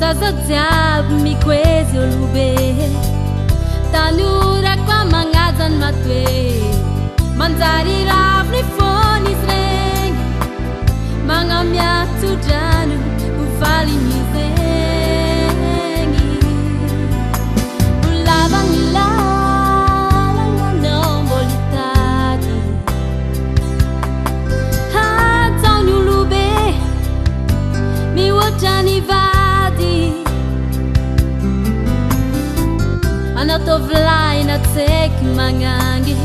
Zazadziab mikwezi olube Tanura kwa mangazan matwe Manzari rafni foni sreng Mangamya tujanu ufali mizengi Ulabang ilalang anong bolitati Hatang ulube Miwajani vadi Anatovlay na tsek mangangi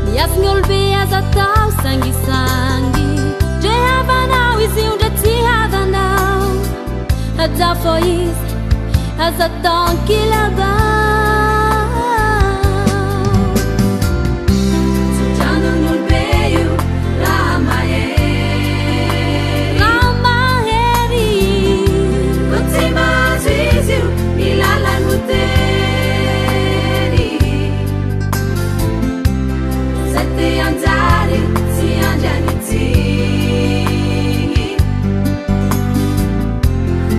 Nias ngolbe azatao sangi-sangi Jehavanao izy io ndra tsy havanao Hajafo izy azatao kilabao Tso-dranon'Olo Be io raha mahery Raha mahery Ko tsy mahazo izy io milalany ho tery Zay te anjary tsy andriany tsigny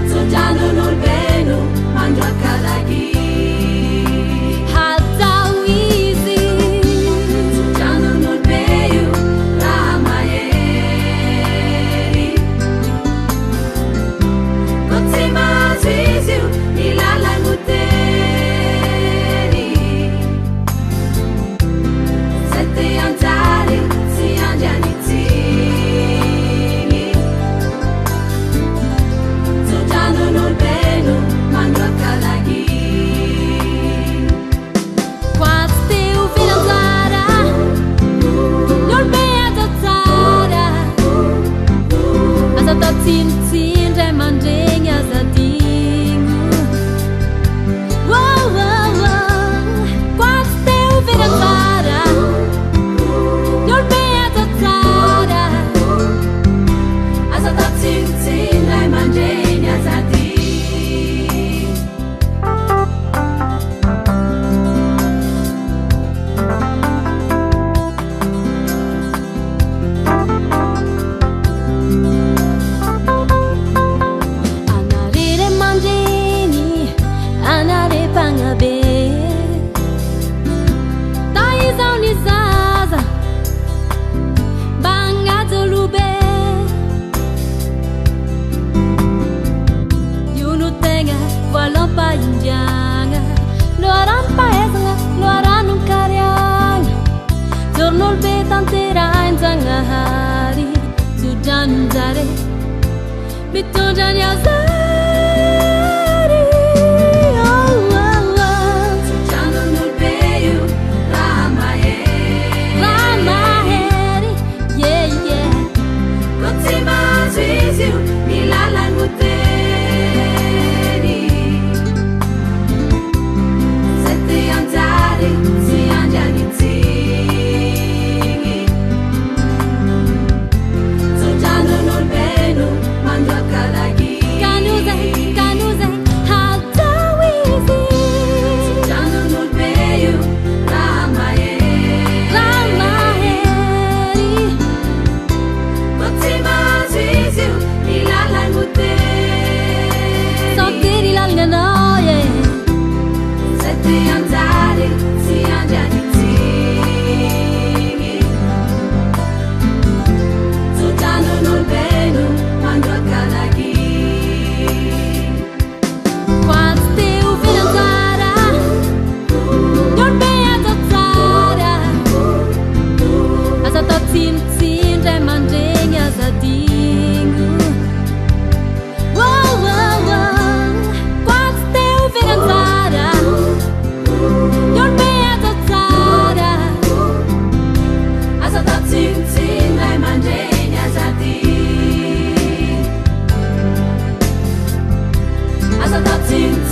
Tso-dranon'Olo Be no mandrakalagy Hatao izy Tso-dranon'Olo Be io raha mahery Ko tsy mahazo izy io milalany ho tery Zay te anjary tsy andriany tsigny Tso-dranon'Olo Be no mandrakalagy Quase teu filanzara N'Olo Be aza tsara Aza tao tsindry ray mandregny aza digno Quase teu filanzara N'Olo Be aza tsara Aza tao tsindry ray mandregny aza digno Anare mandreny, anare pagnabe Taizao ny zaza, bagnajo Olo Be Io no tegna voalam-pahindiagna Loharam-pahaizagna, loharan'on-kariagna Zorn'Olo Be tanterahin-Jagnahary Tso-dranon-jare mitondra ny azary Tso-dranon'Olo Be io raha mahery Raha mahery, yeah, yeah Ko tsy mahazo izy io milalany ho tery Zay te anjary tsy andriany tsigny Tso-dranon'Olo Be no mandrakalagy Kanoza, hatao izy Tso-dranon'Olo Be io raha mahery Raha mahery Ko tsy mahazo izy io milalany ho tery Sao tery ilalagna anao, yeah Zay te anjary tsy andriany tsigny Tso-dranon'Olo Be no mandrakalagy Quase teu filanzara N'Olo Be aza tsara Aza tao tsindry ray mandregny aza digno Quase teu filanzara N'Olo Be aza tsara Aza tao tsindry ray mandregny aza digno Aza tao tsindry